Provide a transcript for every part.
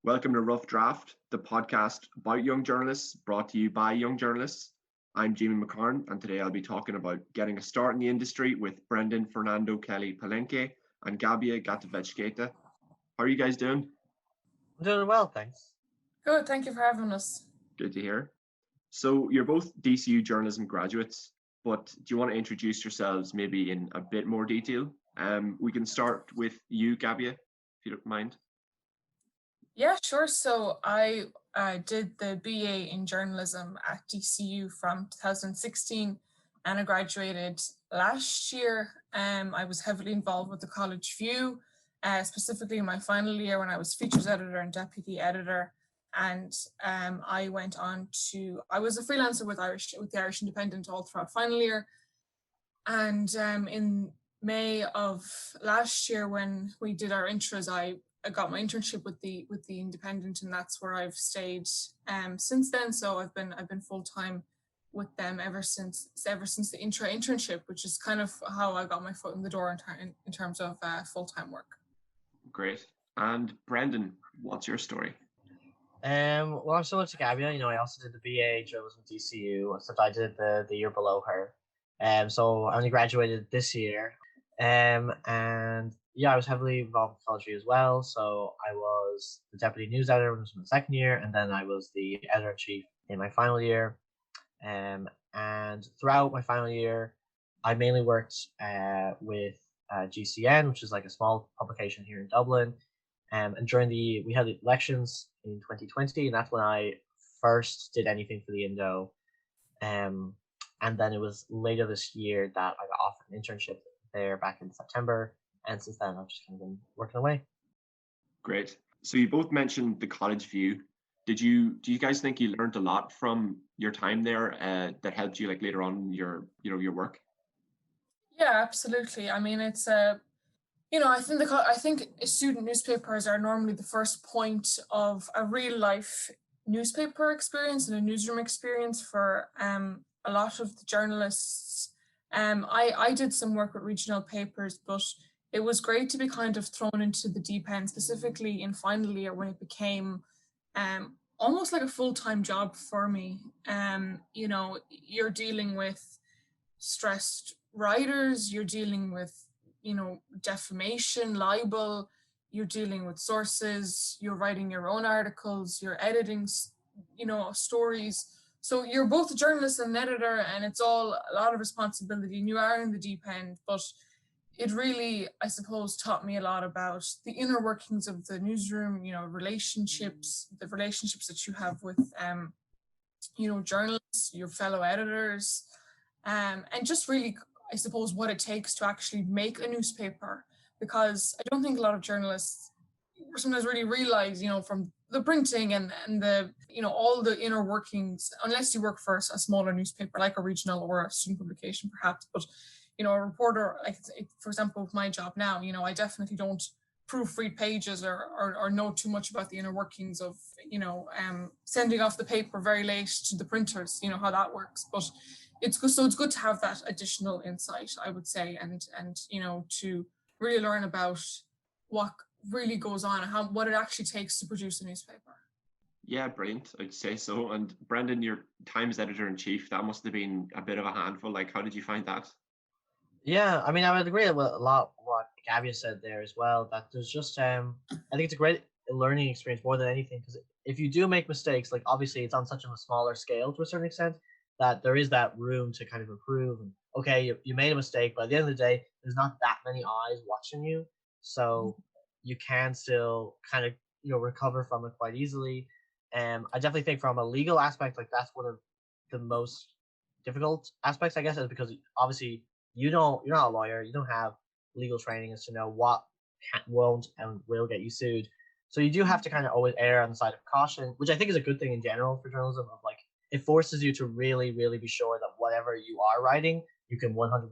Welcome to Rough Draft, the podcast about young journalists, brought to you by young journalists. I'm Jamie McCarn, and today I'll be talking about getting a start in the industry with Brendan Fernando Kelly Palenque and Gabija Gatavechketa. How are you guys doing? I'm doing well, thanks. Good, thank you for having us. Good to hear. So you're both DCU journalism graduates, but do you want to introduce yourselves maybe in a bit more detail? We can start with you, Gabija, if you don't mind. Yeah, sure. So I did the BA in journalism at DCU from 2016 and I graduated last year. I was heavily involved with the College View, specifically in my final year when I was features editor and deputy editor. And I went on I was a freelancer with the Irish Independent all throughout final year. And in May of last year, when we did our intros, I got my internship with the Independent, and that's where I've stayed since then. So I've been full time with them ever since the internship, which is kind of how I got my foot in the door in terms of full time work. Great. And Brendan, what's your story? Well, I'm similar to Gabija. I also did the BA journalism at DCU, except I did the year below her. So I only graduated this year. And yeah, I was heavily involved with College View as well. So I was the deputy news editor when I was in the second year, and then I was the editor-in-chief in my final year. And throughout my final year, I mainly worked with GCN, which is like a small publication here in Dublin. And during we had elections in 2020, and that's when I first did anything for the Indo. And then it was later this year that I got offered an internship there back in September. And since then, I've just kind of been working away. Great. So you both mentioned the College View. Do you guys think you learned a lot from your time there that helped you like later on in your work? Yeah, absolutely. I mean, it's I think student newspapers are normally the first point of a real life newspaper experience and a newsroom experience for a lot of the journalists. I did some work with regional papers, but it was great to be kind of thrown into the deep end, specifically in final year when it became almost like a full-time job for me. You're dealing with stressed writers, you're dealing with defamation, libel, you're dealing with sources, you're writing your own articles, you're editing, stories. So you're both a journalist and an editor, and it's all a lot of responsibility, and you are in the deep end. But it really, I suppose, taught me a lot about the inner workings of the newsroom, relationships, the relationships that you have with, journalists, your fellow editors, and just really, I suppose, what it takes to actually make a newspaper, because I don't think a lot of journalists sometimes really realize, from the printing and the, all the inner workings, unless you work for a smaller newspaper like a regional or a student publication perhaps. But, a reporter, like for example, with my job now, I definitely don't proofread pages or know too much about the inner workings of, sending off the paper very late to the printers, how that works. But it's good to have that additional insight, I would say, and to really learn about what really goes on and what it actually takes to produce a newspaper. Yeah, brilliant. I'd say so. And Brendan, your time as editor-in-chief, that must have been a bit of a handful. Like, how did you find that? Yeah, I mean, I would agree with a lot what Gabija said there as well, that there's just, I think it's a great learning experience more than anything, because if you do make mistakes, like obviously it's on such a smaller scale to a certain extent, that there is that room to kind of improve. And okay, you made a mistake, but at the end of the day, there's not that many eyes watching you. So you can still kind of, recover from it quite easily. I definitely think from a legal aspect, like that's one of the most difficult aspects, I guess, is because obviously you're not a lawyer, you don't have legal training as to know what won't and will get you sued. So you do have to kind of always err on the side of caution, which I think is a good thing in general for journalism. Of like, it forces you to really, really be sure that whatever you are writing, you can 100%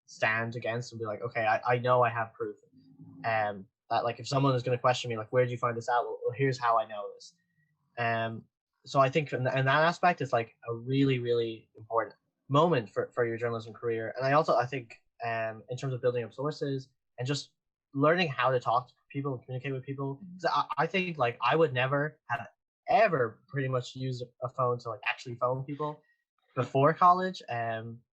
stand against and be like, okay, I know I have proof. That like if someone is going to question me, like, where did you find this out? Well, here's how I know this. So I think in that aspect, it's like a really, really important moment for your journalism career. And I think in terms of building up sources and just learning how to talk to people and communicate with people. 'Cause I think like I would never have ever pretty much used a phone to like actually phone people before college,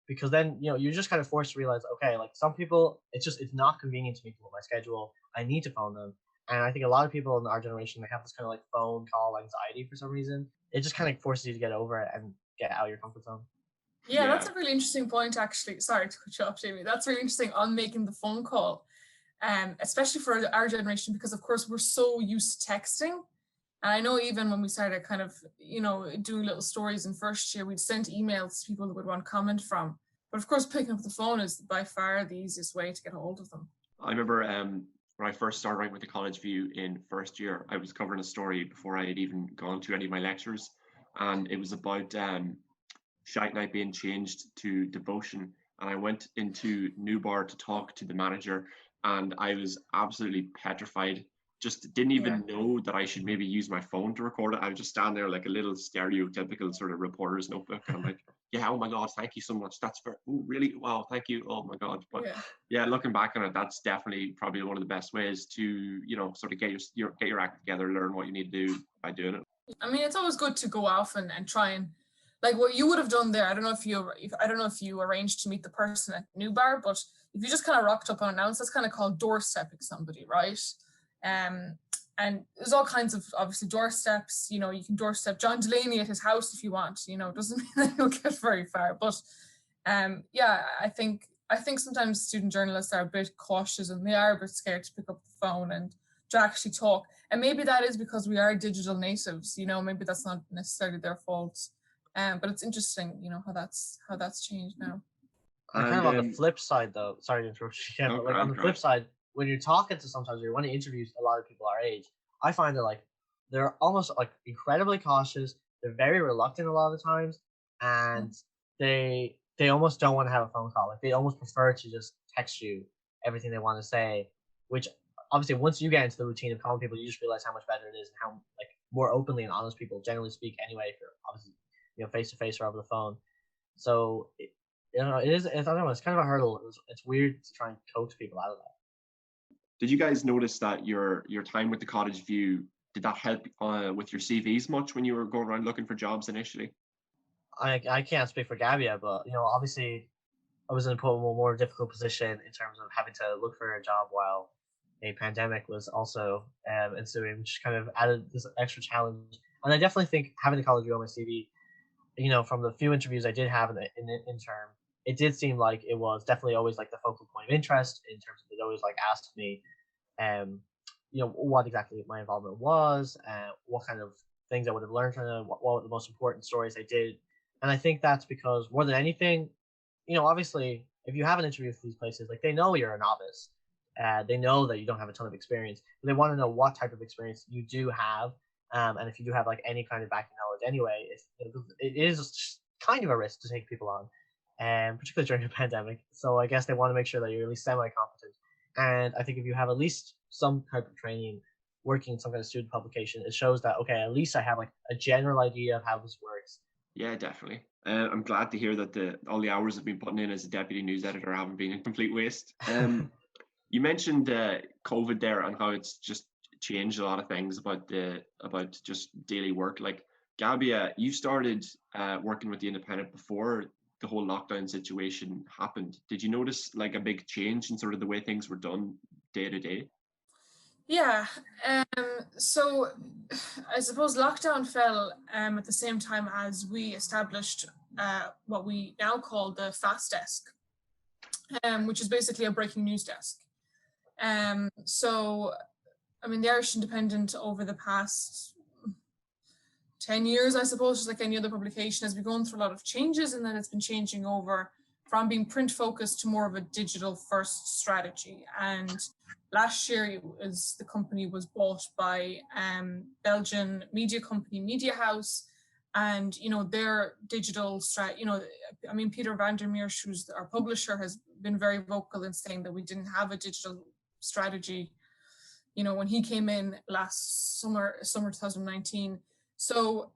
because then you're just kind of forced to realize, okay, like some people it's not convenient to meet them with my schedule. I need to phone them, and I think a lot of people in our generation, they have this kind of like phone call anxiety for some reason. It just kind of forces you to get over it and get out of your comfort zone. Yeah, that's a really interesting point, actually. Sorry to cut you off, Jamie. That's really interesting on making the phone call, especially for our generation, because of course we're so used to texting. And I know even when we started kind of, doing little stories in first year, we'd send emails to people that would want comment from. But of course, picking up the phone is by far the easiest way to get a hold of them. I remember when I first started writing with the College View in first year, I was covering a story before I had even gone to any of my lectures. And it was about Shite Night being changed to Devotion. And I went into Newbar to talk to the manager, and I was absolutely petrified. Just didn't even know that I should maybe use my phone to record it. I was just standing there like a little stereotypical sort of reporter's notebook. And I'm like, yeah, oh my God, thank you so much. That's for, oh, really? Wow, thank you. Oh my God. But yeah, looking back on it, that's definitely probably one of the best ways to, sort of get your act together, learn what you need to do by doing it. I mean, it's always good to go off and try and, like what you would have done there. I don't know if you arranged to meet the person at New Bar, but if you just kind of rocked up unannounced, that's kind of called doorstepping somebody, right? And there's all kinds of obviously doorsteps. You can doorstep John Delaney at his house if you want. It doesn't mean that you'll get very far, but I think sometimes student journalists are a bit cautious and they are a bit scared to pick up the phone and to actually talk. And maybe that is because we are digital natives. Maybe that's not necessarily their fault. But it's interesting, how that's changed now. And kind of on the flip side, though, sorry to interrupt you again, but like on the flip side, when you're talking to sometimes, or you want to interview a lot of people our age, I find that like they're almost like incredibly cautious. They're very reluctant a lot of the times, and they almost don't want to have a phone call. Like they almost prefer to just text you everything they want to say, which obviously once you get into the routine of calling people, you just realize how much better it is and how like more openly and honest people generally speak anyway, if you're obviously face to face or over the phone. So it is. I don't know. It's kind of a hurdle. It's weird to try and coax people out of that. Did you guys notice that your time with the College View, did that help with your CVs much when you were going around looking for jobs initially? I can't speak for Gabija, but obviously I was in a more difficult position in terms of having to look for a job while a pandemic was also ensuing, which kind of added this extra challenge. And I definitely think having the College View on my CV, from the few interviews I did have in the intern, it did seem like it was definitely always like the focal point of interest in terms of it always like asked me, what exactly my involvement was, what kind of things I would have learned from them, what were the most important stories I did. And I think that's because more than anything, obviously if you have an interview for these places, like they know you're a novice, they know that you don't have a ton of experience, but they want to know what type of experience you do have. And if you do have like any kind of backing knowledge anyway, it is kind of a risk to take people on, particularly during a pandemic. So I guess they want to make sure that you're at least semi-competent. And I think if you have at least some type of training working in some kind of student publication, it shows that, okay, at least I have like a general idea of how this works. Yeah, definitely. I'm glad to hear that all the hours I've been putting in as a deputy news editor haven't been a complete waste. You mentioned COVID there and how it's just changed a lot of things about just daily work. Like Gabija, you started working with the Independent before the whole lockdown situation happened. Did you notice like a big change in sort of the way things were done day to day? Yeah. So I suppose lockdown fell at the same time as we established what we now call the Fast Desk, which is basically a breaking news desk. So, I mean, the Irish Independent over the past 10 years, I suppose, just like any other publication, has been going through a lot of changes, and then it's been changing over from being print focused to more of a digital first strategy. And last year, the company was bought by Belgian media company Media House, and their digital strategy. I mean, Peter van der Meers, who's our publisher, has been very vocal in saying that we didn't have a digital strategy. When he came in last summer 2019. So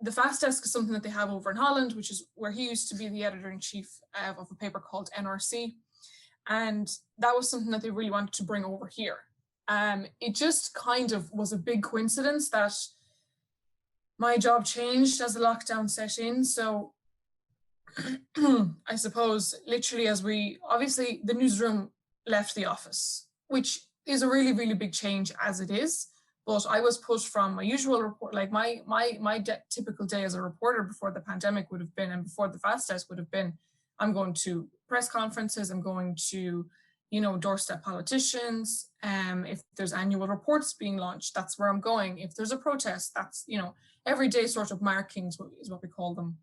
the Fast Desk is something that they have over in Holland, which is where he used to be the editor-in-chief of a paper called NRC. And that was something that they really wanted to bring over here. It just kind of was a big coincidence that my job changed as the lockdown set in. So I suppose literally obviously the newsroom left the office, which is a really, really big change as it is. But I was pushed from my usual report, like my typical day as a reporter before the pandemic would have been, and before the fast test would have been, I'm going to press conferences, I'm going to, doorstep politicians. If there's annual reports being launched, that's where I'm going. If there's a protest, that's, everyday sort of markings is what we call them.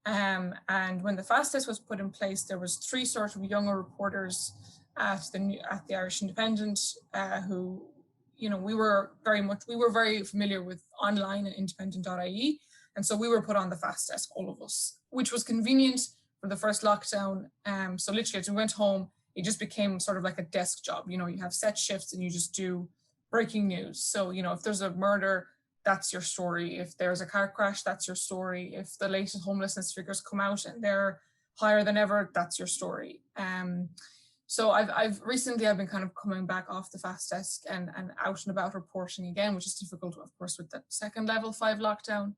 And when the fast test was put in place, there was 3 sort of younger reporters at the Irish Independent who, we were very familiar with online and independent.ie. And so we were put on the fast test, all of us, which was convenient for the first lockdown. So literally as we went home, it just became sort of like a desk job. You have set shifts and you just do breaking news. So, if there's a murder, that's your story. If there's a car crash, that's your story. If the latest homelessness figures come out and they're higher than ever, that's your story. So I've recently been kind of coming back off the fast desk and out and about reporting again, which is difficult, of course, with the second level 5 lockdown.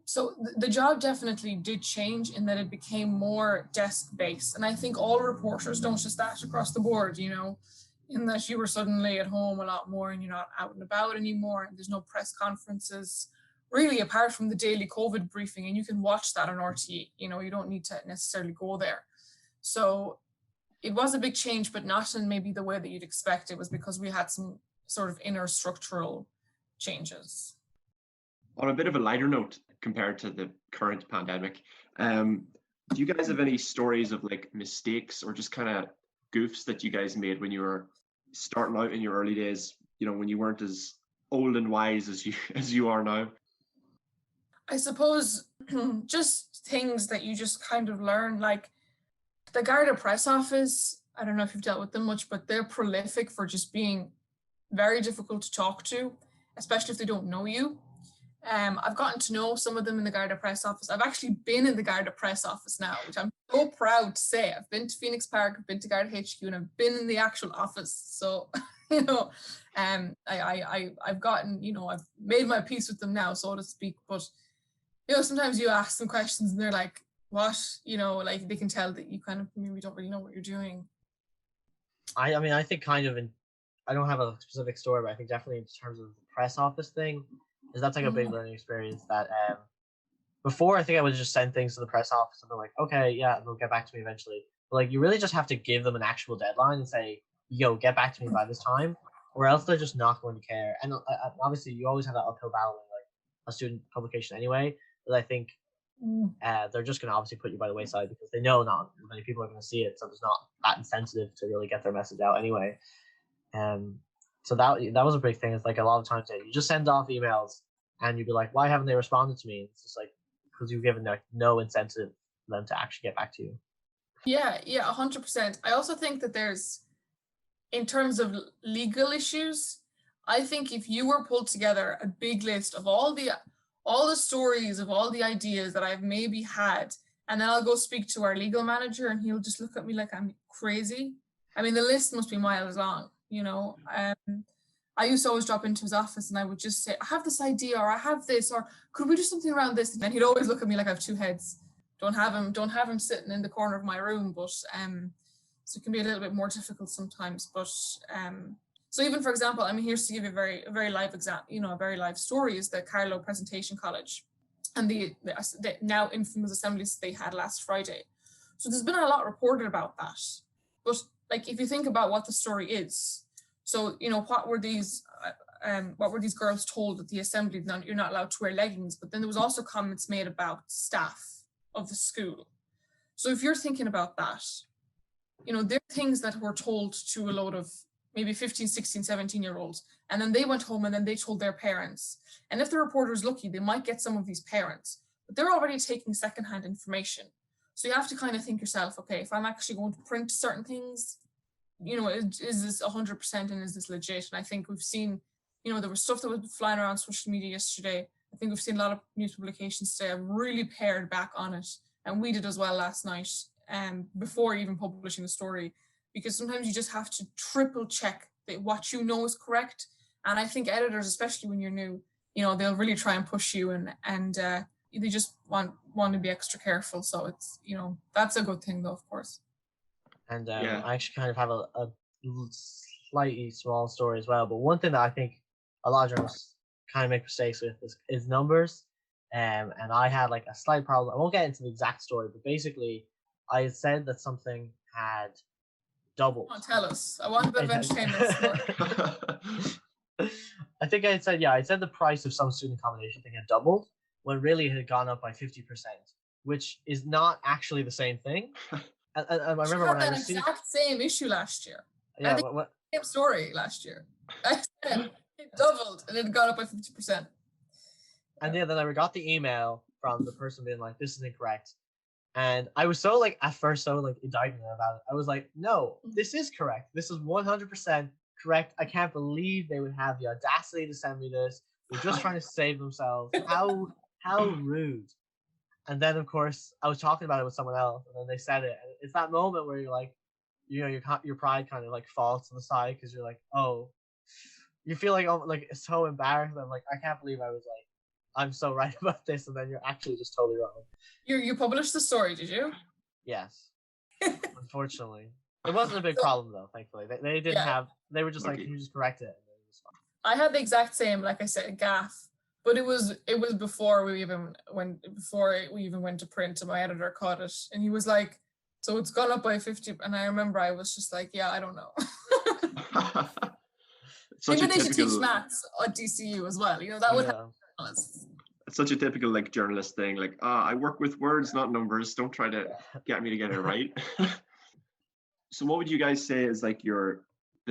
So the job definitely did change in that it became more desk based. And I think all reporters don't just that across the board, in that you were suddenly at home a lot more and you're not out and about anymore. And there's no press conferences really apart from the daily COVID briefing. And you can watch that on RTE, you don't need to necessarily go there. So it was a big change, but not in maybe the way that you'd expect. It was because we had some sort of inner structural changes. On a bit of a lighter note compared to the current pandemic, do you guys have any stories of like mistakes or just kind of goofs that you guys made when you were starting out in your early days, when you weren't as old and wise as you are now? I suppose just things that you just kind of learn, like the Garda press office. I don't know if you've dealt with them much, but they're prolific for just being very difficult to talk to, especially if they don't know you. I've gotten to know some of them in the Garda press office. I've actually been in the Garda press office now, which I'm so proud to say. I've been to Phoenix Park, I've been to Garda HQ, and I've been in the actual office. So, I've gotten, I've made my peace with them now, so to speak. But, sometimes you ask them questions and they're like, what? Like they can tell that you kind of maybe don't really know what you're doing. I think kind of I don't have a specific story, but I think definitely in terms of the press office thing, is that's like a big learning experience that before I think I would just send things to the press office and they're like, okay, yeah, they'll get back to me eventually. But like you really just have to give them an actual deadline and say, yo, get back to me by this time, or else they're just not going to care. And obviously you always have that uphill battle in like a student publication anyway, but I think they're just going to obviously put you by the wayside because they know not many people are going to see it, so there's not that incentive to really get their message out anyway. So that was a big thing. It's like a lot of times you just send off emails and you'd be like, why haven't they responded to me? It's just like because you've given like no incentive for them to actually get back to you. Yeah, 100%. I also think that there's, in terms of legal issues, I think if you were pulled together a big list of all the stories of all the ideas that I've maybe had, and then I'll go speak to our legal manager and he'll just look at me like I'm crazy. I mean, the list must be miles long, I used to always drop into his office and I would just say, I have this idea, or I have this, or could we do something around this? And he'd always look at me like I have 2 heads. Don't have him sitting in the corner of my room, but so it can be a little bit more difficult sometimes. But so even, for example, I'm here to give you a very live example, a very live story is the Carlow Presentation College and the now infamous assemblies they had last Friday. So there's been a lot reported about that. But like, if you think about what the story is, so, what were these girls told at the assembly? You're not allowed to wear leggings, but then there was also comments made about staff of the school. So if you're thinking about that, there are things that were told to a load of maybe 15, 16, 17-year-olds, and then they went home and then they told their parents. And if the reporter's lucky, they might get some of these parents, but they're already taking secondhand information. So you have to kind of think yourself, okay, if I'm actually going to print certain things, is this 100% and is this legit? And I think we've seen, there was stuff that was flying around social media yesterday. I think we've seen a lot of news publications today have really pared back on it. And we did as well last night, before even publishing the story. because sometimes you just have to triple check that what you know is correct. And I think editors, especially when you're new, they'll really try and push you, and they just want to be extra careful. So it's, that's a good thing though, of course. And I actually kind of have a slightly small story as well. But one thing that I think a lot of journalists kind of make mistakes with is numbers. And I had like a slight problem. I won't get into the exact story, but basically I had said that something had doubled. Come on, tell us. I want a bit of entertainment story. I think I said the price of some student accommodation thing had doubled when really it had gone up by 50%, which is not actually the same thing. And I remember when I received exact same issue last year. Yeah, same story last year. I said it doubled and it had gone up by 50%. And then I got the email from the person being like, "This is incorrect," and I was so at first so indignant about it. I was like, "No, this is correct. This is 100% correct. I can't believe they would have the audacity to send me this. They're just trying to save themselves. How rude." And then of course I was talking about it with someone else, and then they said it. And it's that moment where you're like, your pride kind of falls to the side because you're like, oh, you feel like so embarrassed. I'm like, I can't believe I was like, I'm so right about this, and then you're actually just totally wrong. You published the story, did you? Yes. Unfortunately, it wasn't a big problem though. Thankfully, they didn't have. They were just like, "Can you just correct it?" And it was fine. I had the exact same, like I said, gaff, but it was before we even went to print, and my editor caught it, and he was like, "So it's gone up by 50," and I remember I was just like, "Yeah, I don't know." Maybe they should teach maths at DCU as well. That would help us. It's such a typical journalist thing. I work with words, not numbers. Don't try to get me to get it right. So what would you guys say is the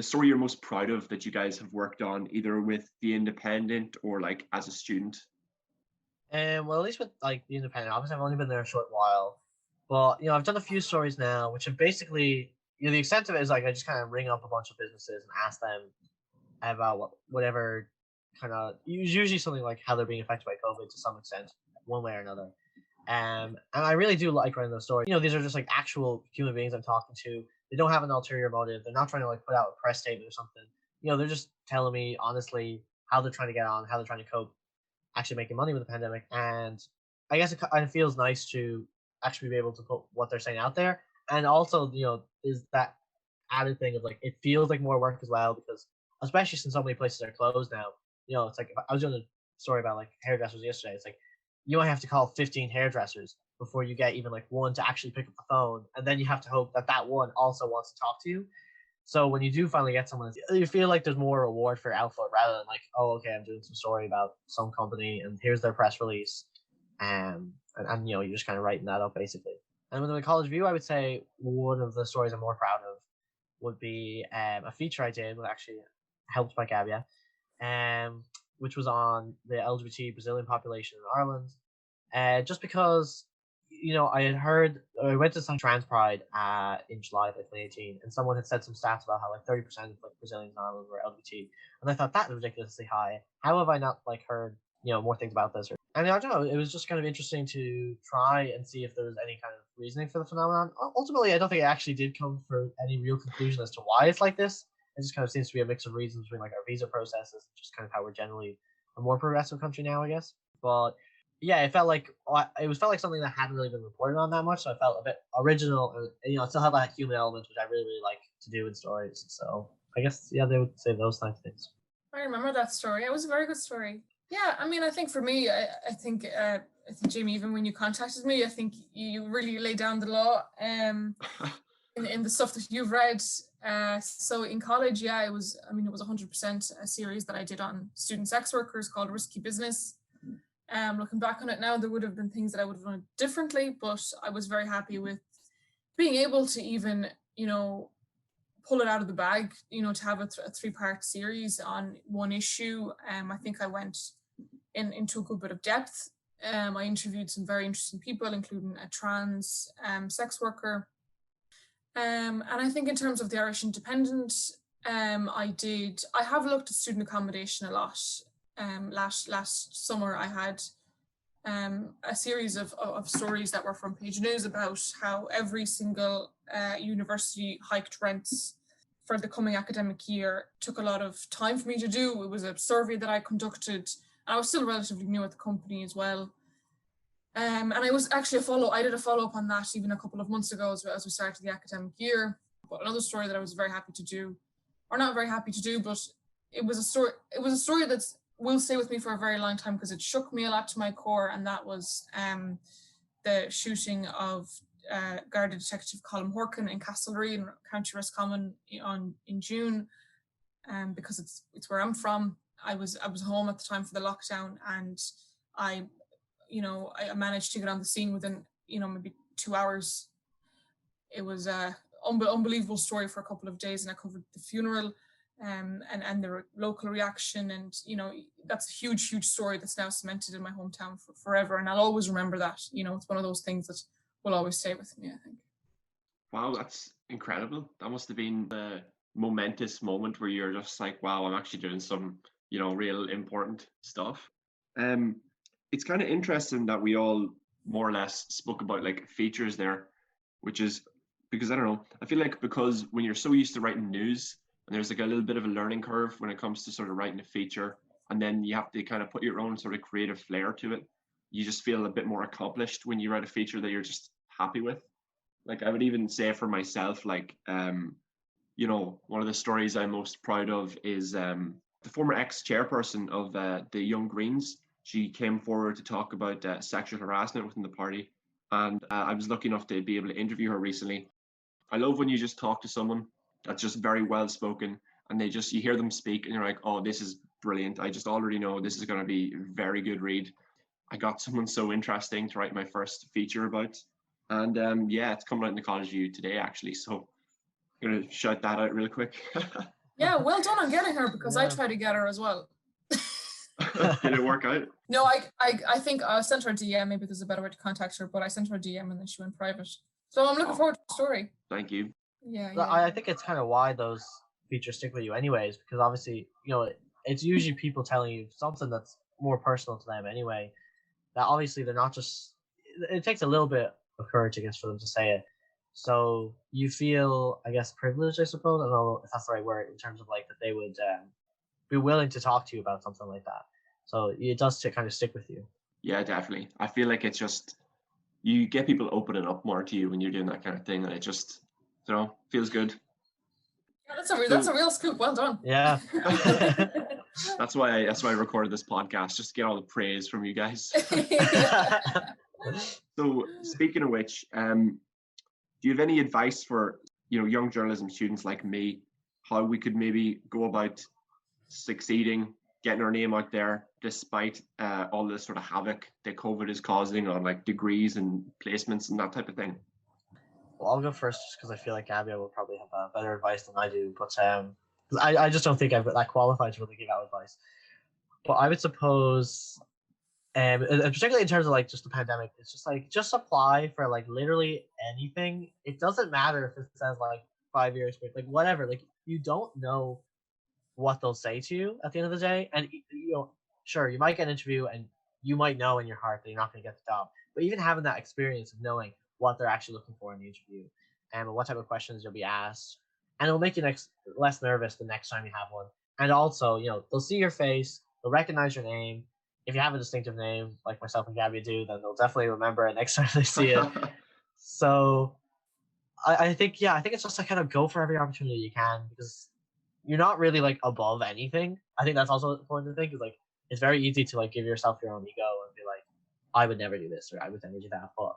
story you're most proud of that you guys have worked on, either with The Independent or as a student? Well, at least with The Independent, obviously I've only been there a short while, but I've done a few stories now, which have basically the extent of it is I just kind of ring up a bunch of businesses and ask them about whatever kind of usually something like how they're being affected by COVID to some extent, one way or another. And I really do like writing those stories. These are just actual human beings I'm talking to. They don't have an ulterior motive. They're not trying to put out a press statement or something. They're just telling me honestly how they're trying to get on, how they're trying to cope, actually making money with the pandemic. And I guess it kind of feels nice to actually be able to put what they're saying out there. And also, is that added thing of it feels like more work as well, because especially since so many places are closed now, it's if I was doing a story about hairdressers yesterday, it's you might have to call 15 hairdressers before you get even one to actually pick up the phone, and then you have to hope that one also wants to talk to you. So when you do finally get someone, you feel like there's more reward for output rather than oh, okay, I'm doing some story about some company and here's their press release, and you're just kind of writing that up basically. And with the College View, I would say one of the stories I'm more proud of would be a feature I did with actually helped by Gabija, which was on the LGBT Brazilian population in Ireland. Just because, I had heard, I went to some trans pride in July of 2018, and someone had said some stats about how 30% of Brazilians in Ireland were LGBT, and I thought that was ridiculously high. How have I not heard more things about this? And I don't know, it was just kind of interesting to try and see if there was any kind of reasoning for the phenomenon. Ultimately, I don't think it actually did come for any real conclusion as to why it's like this. It just kind of seems to be a mix of reasons between our visa processes and just kind of how we're generally a more progressive country now, I guess. But yeah, it felt like something that hadn't really been reported on that much, so I felt a bit original, and it still had that human element, which I really, really like to do in stories. So I guess they would say those types of things. I remember that story. It was a very good story. Yeah, I think for me, I think Jamie, even when you contacted me, I think you really laid down the law in the stuff that you've read. So in college, it was 100% a series that I did on student sex workers called Risky Business. Looking back on it now, there would have been things that I would have done differently, but I was very happy with being able to even, pull it out of the bag, to have a 3-part series on one issue. I think I went into a good bit of depth. I interviewed some very interesting people, including a trans sex worker. And I think in terms of the Irish Independent, I have looked at student accommodation a lot. Last summer I had a series of stories that were front page news about how every single university hiked rents for the coming academic year. Took a lot of time for me to do. It was a survey that I conducted. I was still relatively new at the company as well. And I was actually I did a follow-up on that even a couple of months ago as we started the academic year. But another story that I was very happy to do, or not very happy to do, but it was a story that will stay with me for a very long time because it shook me a lot to my core, and that was the shooting of Garda Detective Colm Horkin in Castlereagh in County Roscommon in June. Because it's where I'm from. I was home at the time for the lockdown, and I managed to get on the scene within maybe 2 hours. It was a unbelievable story for a couple of days, and I covered the funeral and the local reaction, and that's a huge story that's now cemented in my hometown forever, and I'll always remember that. It's one of those things that will always stay with me, I think. Wow, that's incredible. That must have been the momentous moment where you're just like, wow, I'm actually doing some real important stuff. It's kind of interesting that we all more or less spoke about like features there, which is because I don't know, I feel like because when you're so used to writing news, and there's like a little bit of a learning curve when it comes to sort of writing a feature, and then you have to kind of put your own sort of creative flair to it. You just feel a bit more accomplished when you write a feature that you're just happy with. Like I would even say for myself, like one of the stories I'm most proud of is the former ex-chairperson of the Young Greens. She came forward to talk about sexual harassment within the party, and I was lucky enough to be able to interview her recently. I love when you just talk to someone that's just very well spoken, and you hear them speak, and you're like, oh, this is brilliant. I just already know this is going to be a very good read. I got someone so interesting to write my first feature about, and it's coming out in the College View today actually. So I'm gonna shout that out real quick. Yeah, well done on getting her, because I tried to get her as well. Did it work out? No, I think I sent her a DM. Maybe there's a better way to contact her, but I sent her a DM and then she went private. So I'm looking forward to the story. Thank you. Yeah. I think it's kind of why those features stick with you anyways, because obviously, it's usually people telling you something that's more personal to them anyway, that obviously they're not just, it takes a little bit of courage, I guess, for them to say it. So you feel, I guess, privileged, I suppose. I don't know if that's the right word, in terms of like that they would be willing to talk to you about something like that. So it does kind of stick with you. Yeah, definitely. I feel like it's just, you get people opening up more to you when you're doing that kind of thing, and it just, feels good. Yeah, that's a real scoop. Well done. Yeah. That's why I recorded this podcast, just to get all the praise from you guys. So speaking of which, do you have any advice for young journalism students like me, how we could maybe go about succeeding, getting our name out there despite all this sort of havoc that COVID is causing on like degrees and placements and that type of thing? Well, I'll go first just because I feel like Gabija will probably have better advice than I do. But I just don't think I'm that qualified to really give out advice. But I would suppose, and particularly in terms of like just the pandemic, it's just like, just apply for like literally anything. It doesn't matter if it says like 5 years, like whatever. Like you don't know what they'll say to you at the end of the day. And sure, you might get an interview and you might know in your heart that you're not going to get the job. But even having that experience of knowing what they're actually looking for in the interview and what type of questions you'll be asked, and it'll make you less nervous the next time you have one. And also, they'll see your face, they'll recognize your name. If you have a distinctive name like myself and Gabby do, then they'll definitely remember it next time they see it. So I think it's just to kind of go for every opportunity you can, because you're not really like above anything. I think that's also important to think, is like it's very easy to like give yourself your own ego and be like, I would never do this or I would never do that. But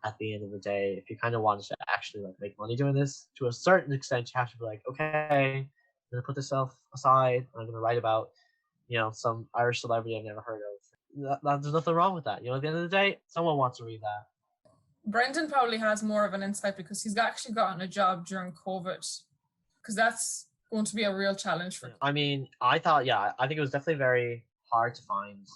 at the end of the day, if you kind of want to actually like make money doing this, to a certain extent, you have to be like, okay, I'm gonna put this self aside. And I'm gonna write about, some Irish celebrity I've never heard of. There's nothing wrong with that. At the end of the day, someone wants to read that. Brendan probably has more of an insight because he's actually gotten a job during COVID, because that's going to be a real challenge for him. I mean, I think it was definitely very hard to find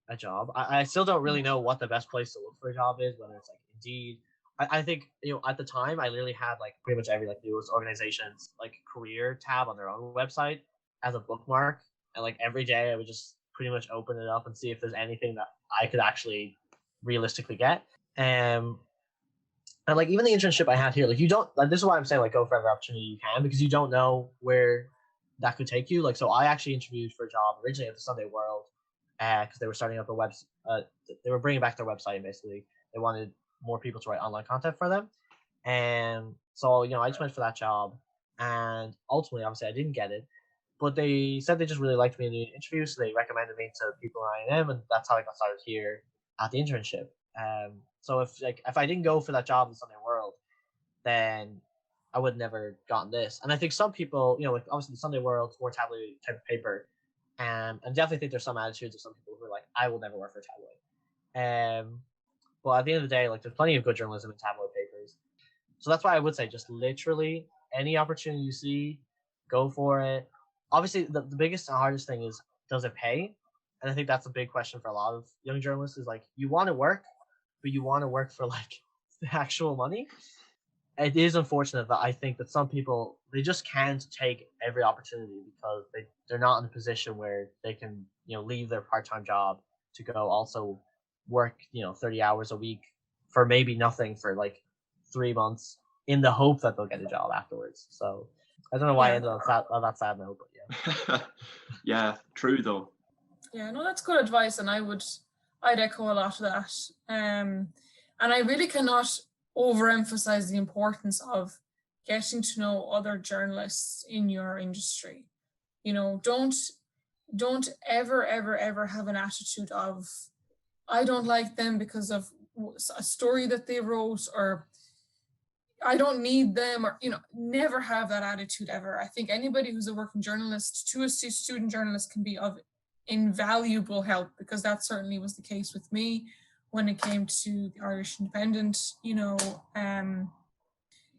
a job. I still don't really know what the best place to look for a job is, whether it's like Indeed. I think, at the time I literally had like pretty much every like news organization's like career tab on their own website as a bookmark. And like every day I would just pretty much open it up and see if there's anything that I could actually realistically get. And like even the internship I had here, like you don't, like this is why I'm saying like go for every opportunity you can, because you don't know where that could take you. Like, so I actually interviewed for a job originally at the Sunday World because they were starting up a web, they were bringing back their website. Basically, they wanted more people to write online content for them, and so I just went for that job, and ultimately, obviously, I didn't get it, but they said they just really liked me in the interview, so they recommended me to people in I&M, and that's how I got started here at the internship. So if I didn't go for that job in the Sunday World, then I would have never gotten this. And I think some people, like obviously the Sunday World, more tabloid type of paper, and definitely think there's some attitudes of some people who are like, I will never work for a tabloid. But at the end of the day, like there's plenty of good journalism in tabloid papers. So that's why I would say just literally any opportunity you see, go for it. Obviously, the biggest and hardest thing is, does it pay? And I think that's a big question for a lot of young journalists is like, you want to work, but you want to work for like the actual money. It is unfortunate that I think that some people, they just can't take every opportunity because they're not in a position where they can, leave their part-time job to go also work, 30 hours a week for maybe nothing for like 3 months in the hope that they'll get a job afterwards. So I don't know why I ended on that sad note, but yeah. Yeah, true though. Yeah, no, that's good advice, and I'd echo a lot of that. And I really cannot overemphasize the importance of getting to know other journalists in your industry. Don't ever have an attitude of, I don't like them because of a story that they wrote, or I don't need them, or never have that attitude ever. I think anybody who's a working journalist to a student journalist can be of invaluable help, because that certainly was the case with me when it came to the Irish Independent.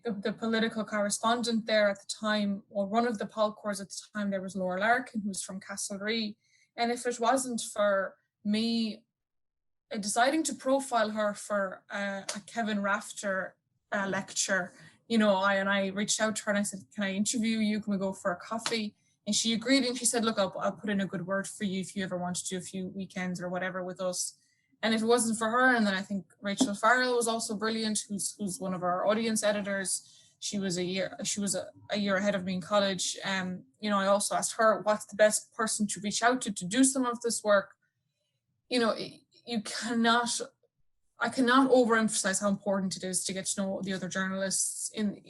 The political correspondent there at the time, or one of the polcors at the time, there was Laura Larkin, who was from Castlereagh. And if it wasn't for me deciding to profile her for a Kevin Rafter lecture, I reached out to her and I said, can I interview you? Can we go for a coffee? And she agreed, and she said, look, I'll put in a good word for you if you ever want to do a few weekends or whatever with us. And if it wasn't for her, and then I think Rachel Farrell was also brilliant, who's one of our audience editors. She was a year ahead of me in college. I also asked her, what's the best person to reach out to do some of this work? I cannot overemphasize how important it is to get to know the other journalists in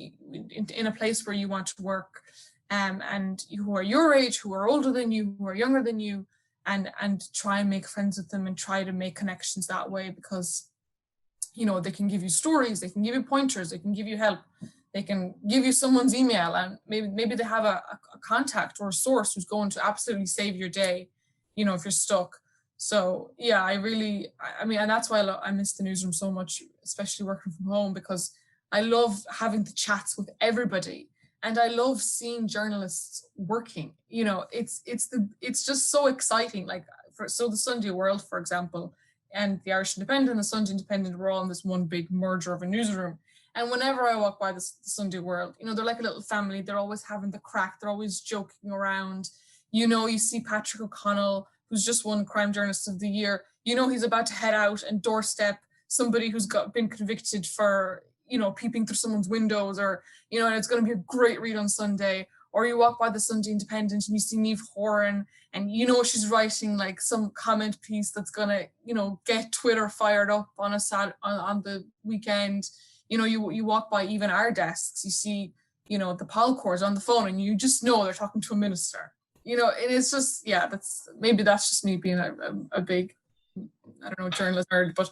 a place where you want to work, and who are your age, who are older than you, who are younger than you, and try and make friends with them and try to make connections that way, because they can give you stories, they can give you pointers, they can give you help, they can give you someone's email, and maybe they have a contact or a source who's going to absolutely save your day, if you're stuck. So yeah, and that's why I miss the newsroom so much, especially working from home, because I love having the chats with everybody, and I love seeing journalists working. It's just so exciting. Like the Sunday World, for example, and the Irish Independent and the Sunday Independent were all in this one big merger of a newsroom. And whenever I walk by the Sunday World, they're like a little family. They're always having the crack. They're always joking around. You see Patrick O'Connell, who's just won Crime Journalist of the Year. He's about to head out and doorstep somebody who's been convicted for, peeping through someone's windows, or, and it's going to be a great read on Sunday. Or you walk by the Sunday Independent and you see Niamh Horan, and she's writing like some comment piece that's going to, get Twitter fired up on on the weekend. You walk by even our desks, you see, the polcors on the phone, and you just know they're talking to a minister. And it's just, that's just me being a big, I don't know, journalist nerd, but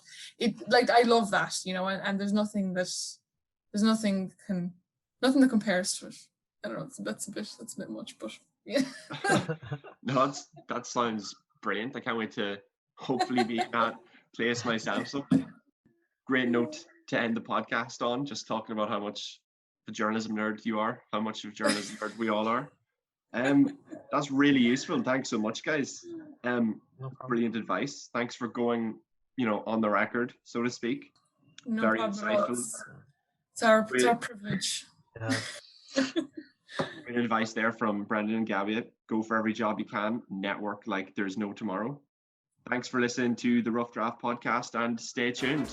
I love that, and there's nothing that compares to it. I don't know, that's a bit much, but yeah. No, that sounds brilliant. I can't wait to hopefully be in that place myself. So great note to end the podcast on, just talking about how much the journalism nerd you are, how much of journalism nerd we all are. That's really useful. Thanks so much, guys. Brilliant advice. Thanks for going, on the record, so to speak. No Very problem. insightful. It's our privilege. Yeah. Great advice there from Brendan and Gabija. Go for every job you can. Network like there's no tomorrow. Thanks for listening to the Rough Draft podcast and stay tuned.